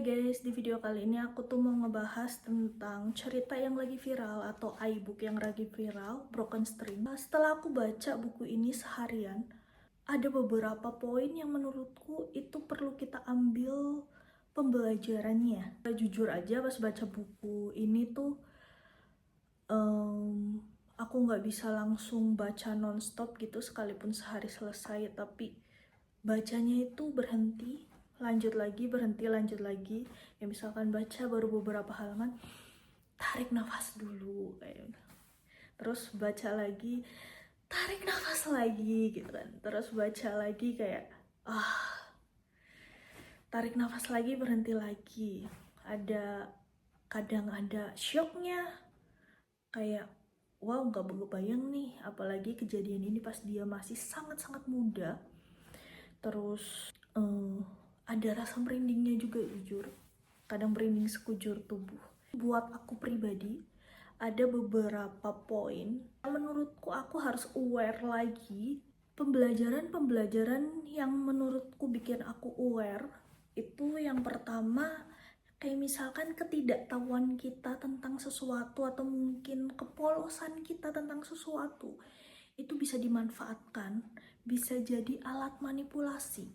Guys, di video kali ini aku tuh mau ngebahas tentang cerita yang lagi viral atau iBook yang lagi viral, Broken String. Setelah aku baca buku ini seharian, ada beberapa poin yang menurutku itu perlu kita ambil pembelajarannya. Jujur aja pas baca buku ini tuh aku nggak bisa langsung baca nonstop gitu sekalipun sehari selesai, tapi bacanya itu berhenti, lanjut lagi, berhenti, lanjut lagi. Ya misalkan baca baru beberapa halaman, tarik nafas dulu kayak gitu. Terus baca lagi, tarik nafas lagi gitu kan. Terus baca lagi kayak tarik nafas lagi, berhenti lagi. Kadang ada shocknya, kayak wow, nggak bayang nih, apalagi kejadian ini pas dia masih sangat-sangat muda. Terus ada rasa merindingnya juga, jujur. Kadang merinding sekujur tubuh. Buat aku pribadi, ada beberapa poin yang menurutku aku harus aware lagi. Pembelajaran yang menurutku bikin aku aware itu yang pertama, kayak misalkan ketidaktahuan kita tentang sesuatu atau mungkin kepolosan kita tentang sesuatu itu bisa dimanfaatkan, bisa jadi alat manipulasi,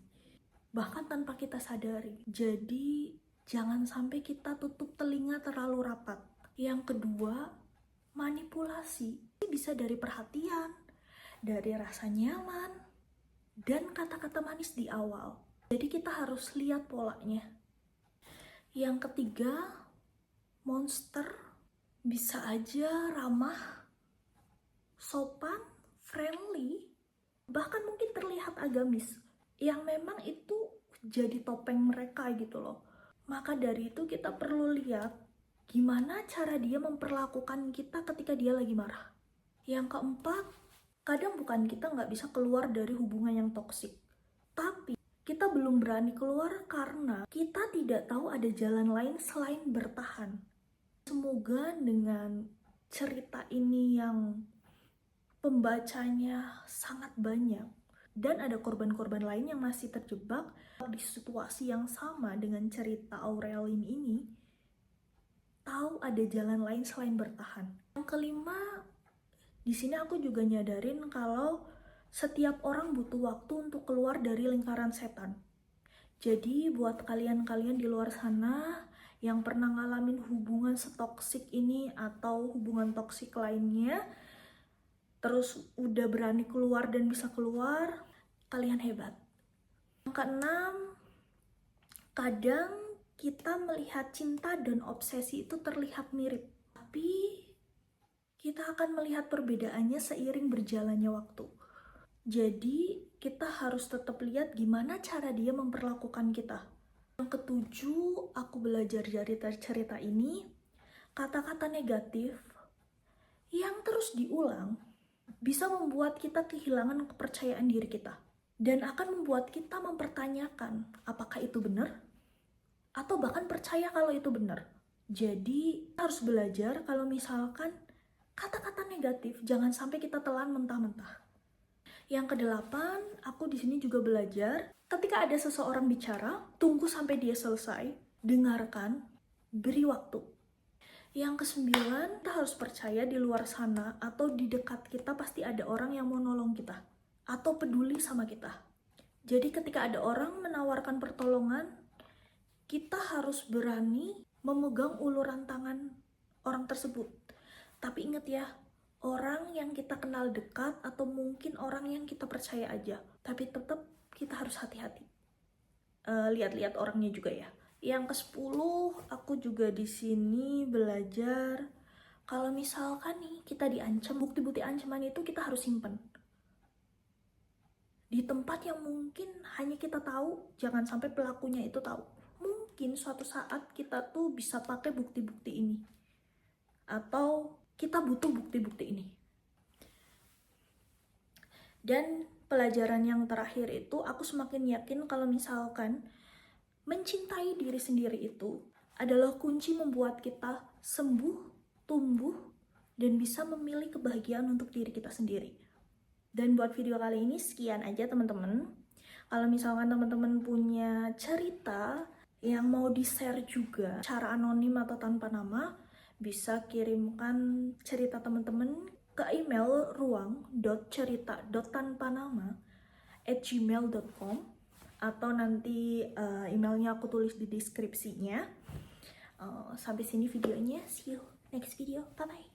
bahkan tanpa kita sadari. Jadi jangan sampai kita tutup telinga terlalu rapat. Yang kedua, manipulasi bisa dari perhatian, dari rasa nyaman, dan kata-kata manis di awal. Jadi kita harus lihat polanya. Yang ketiga, monster bisa aja ramah, sopan, friendly, bahkan mungkin terlihat agamis, yang memang itu jadi topeng mereka gitu loh. Maka dari itu kita perlu lihat gimana cara dia memperlakukan kita ketika dia lagi marah. Yang keempat, kadang bukan kita nggak bisa keluar dari hubungan yang toksik, tapi kita belum berani keluar karena kita tidak tahu ada jalan lain selain bertahan. Semoga dengan cerita ini yang pembacanya sangat banyak dan ada korban-korban lain yang masih terjebak di situasi yang sama dengan cerita Aurelin ini, tahu ada jalan lain selain bertahan. Yang kelima, di sini aku juga nyadarin kalau setiap orang butuh waktu untuk keluar dari lingkaran setan. Jadi buat kalian-kalian di luar sana yang pernah ngalamin hubungan setoksik ini atau hubungan toksik lainnya, terus udah berani keluar dan bisa keluar, kalian hebat. Yang keenam, kadang kita melihat cinta dan obsesi itu terlihat mirip, tapi kita akan melihat perbedaannya seiring berjalannya waktu. Jadi kita harus tetap lihat gimana cara dia memperlakukan kita. Yang ketujuh, aku belajar dari cerita ini, kata-kata negatif yang terus diulang bisa membuat kita kehilangan kepercayaan diri kita dan akan membuat kita mempertanyakan apakah itu benar atau bahkan percaya kalau itu benar. Jadi kita harus belajar kalau misalkan kata-kata negatif jangan sampai kita telan mentah-mentah. Yang kedelapan, aku di sini juga belajar ketika ada seseorang bicara, tunggu sampai dia selesai, dengarkan, beri waktu. Yang kesembilan, kita harus percaya di luar sana atau di dekat kita pasti ada orang yang mau nolong kita atau peduli sama kita. Jadi ketika ada orang menawarkan pertolongan, kita harus berani memegang uluran tangan orang tersebut. Tapi ingat ya, orang yang kita kenal dekat atau mungkin orang yang kita percaya aja, tapi tetap kita harus hati-hati. Lihat-lihat orangnya juga ya. Yang ke-10, aku juga di sini belajar kalau misalkan nih kita diancam, bukti-bukti ancaman itu kita harus simpan di tempat yang mungkin hanya kita tahu, jangan sampai pelakunya itu tahu. Mungkin suatu saat kita tuh bisa pakai bukti-bukti ini, atau kita butuh bukti-bukti ini. Dan pelajaran yang terakhir itu, aku semakin yakin kalau misalkan mencintai diri sendiri itu adalah kunci membuat kita sembuh, tumbuh, dan bisa memilih kebahagiaan untuk diri kita sendiri. Dan buat video kali ini sekian aja teman-teman. Kalau misalkan teman-teman punya cerita Yang mau di-share juga cara anonim atau tanpa nama, bisa kirimkan cerita teman-teman ke email ruang.cerita.tanpanama@gmail.com, atau nanti emailnya aku tulis di deskripsinya. Sampai sini videonya, see you next video, bye bye.